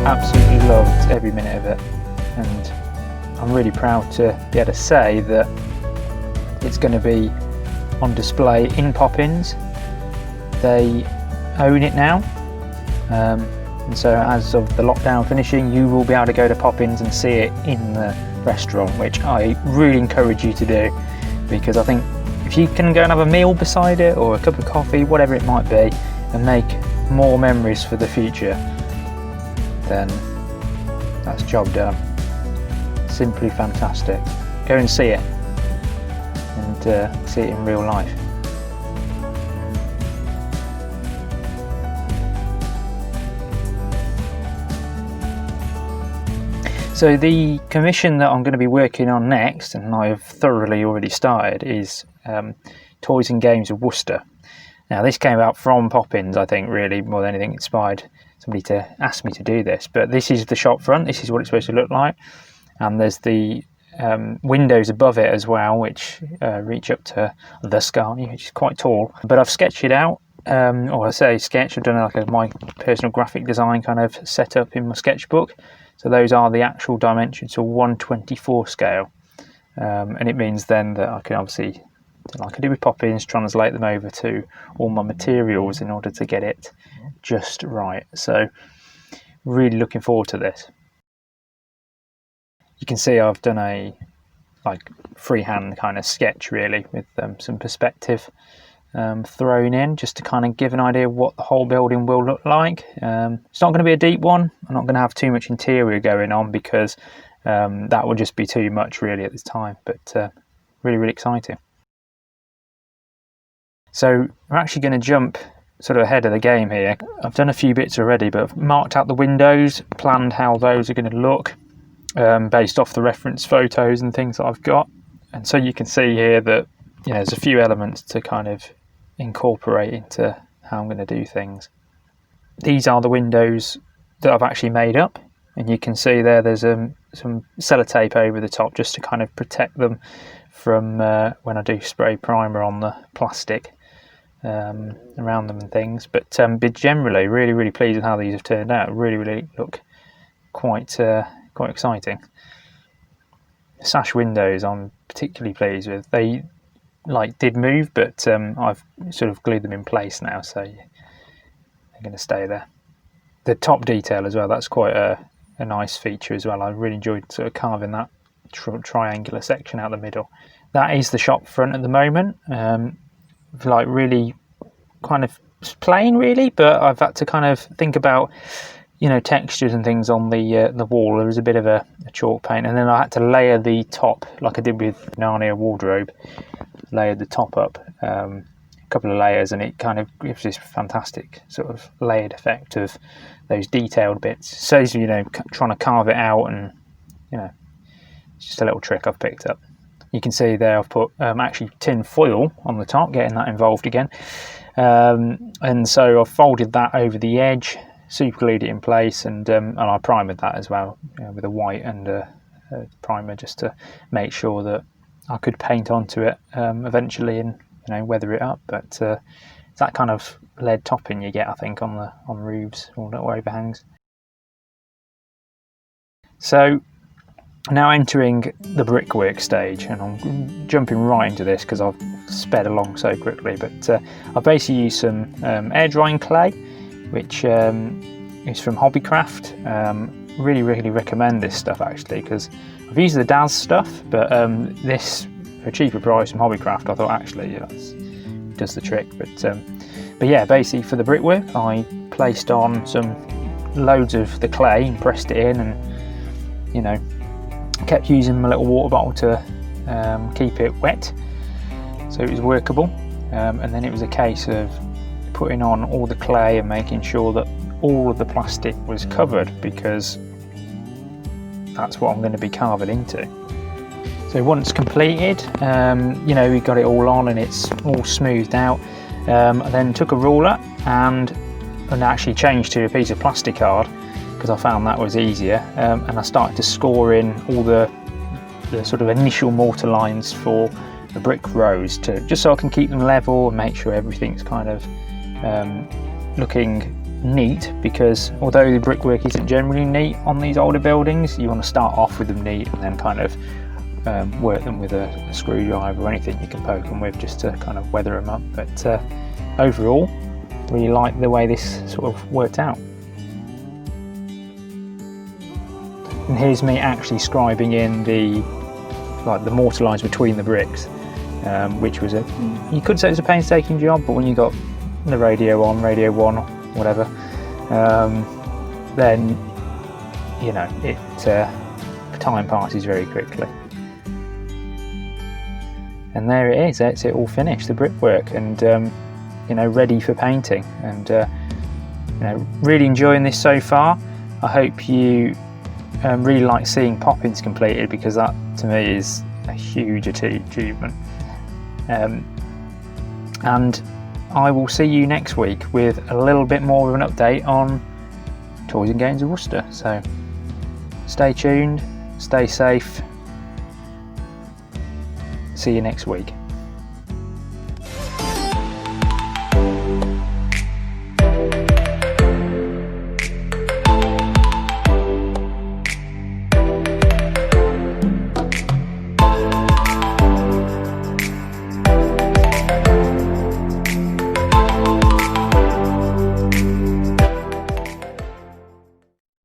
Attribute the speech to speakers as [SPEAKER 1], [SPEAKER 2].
[SPEAKER 1] absolutely loved every minute of it, and I'm really proud to be able to say that it's going to be on display in Poppins. They own it now, and so as of the lockdown finishing, you will be able to go to Poppins and see it in the restaurant, which I really encourage you to do, because I think if you can go and have a meal beside it or a cup of coffee, whatever it might be, and make more memories for the future, then that's job done. Simply fantastic. Go and see it, and see it in real life. So the commission that I'm going to be working on next, and I've thoroughly already started, is Toys and Games of Worcester. Now this came out from Poppins, I think, really more than anything inspired somebody to ask me to do this. But this is the shop front, this is what it's supposed to look like, and there's the windows above it as well, which reach up to the sky, which is quite tall. But I've sketched it out, or I say sketch, I've done like my personal graphic design kind of setup in my sketchbook. So those are the actual dimensions, so 1/24 scale, and it means then that I can obviously, like I do with Poppins, translate them over to all my materials in order to get it just right. So really looking forward to this. You can see I've done a like freehand kind of sketch really, with some perspective thrown in, just to kind of give an idea of what the whole building will look like. It's not going to be a deep one. I'm not going to have too much interior going on, because that would just be too much really at this time, but really exciting. So we're actually going to jump sort of ahead of the game here. I've done a few bits already, but I've marked out the windows, planned how those are going to look based off the reference photos and things that I've got. And so you can see here that, you know, there's a few elements to kind of incorporate into how I'm going to do things. These are the windows that I've actually made up, and you can see there's some sellotape over the top just to kind of protect them from when I do spray primer on the plastic around them and things. But generally really pleased with how these have turned out. Really look quite exciting. The sash windows I'm particularly pleased with. They did move, but I've sort of glued them in place now, so they're going to stay there. The top detail as well, that's quite a nice feature as well. I really enjoyed sort of carving that triangular section out the middle. That is the shop front at the moment. Like really kind of plain really, but I've had to kind of think about, you know, textures and things on the wall. There was a bit of a chalk paint, and then I had to layer the top like I did with Narnia wardrobe. Layered the top up a couple of layers, and it kind of gives this fantastic sort of layered effect of those detailed bits. Saves you know, trying to carve it out, and you know, it's just a little trick I've picked up. You can see there I've put actually tin foil on the top, getting that involved again, and so I've folded that over the edge, super glued it in place, and I primered that as well, you know, with a white and a primer, just to make sure that I could paint onto it eventually and, you know, weather it up. But it's that kind of lead topping you get, I think, on roofs or overhangs. So now entering the brickwork stage, and I'm jumping right into this because I've sped along so quickly. But I've basically used some air drying clay, which is from Hobbycraft. Really recommend this stuff actually, because I've used the Daz stuff, but this for a cheaper price from Hobbycraft, I thought actually it does the trick. But yeah, basically for the brickwork I placed on some loads of the clay and pressed it in, and you know, kept using my little water bottle to keep it wet so it was workable, and then it was a case of putting on all the clay and making sure that all of the plastic was covered, because that's what I'm going to be carving into. So once completed, you know, we got it all on and it's all smoothed out. I then took a ruler and actually changed to a piece of plastic card, because I found that was easier, and I started to score in all the sort of initial mortar lines for the brick rows, just so I can keep them level and make sure everything's kind of looking neat, because although the brickwork isn't generally neat on these older buildings, you want to start off with them neat and then kind of work them with a screwdriver or anything you can poke them with just to kind of weather them up. But overall, really like the way this sort of worked out. And here's me actually scribing in the mortar lines between the bricks, which was you could say it was a painstaking job, but when you got the radio on, radio 1, whatever, then you know time passes very quickly. And there it is. That's it all finished, the brickwork, and ready for painting. And really enjoying this so far. I hope you really like seeing Poppins completed, because that to me is a huge achievement. And I will see you next week with a little bit more of an update on Toys and Games of Worcester. So stay tuned, stay safe. See you next week.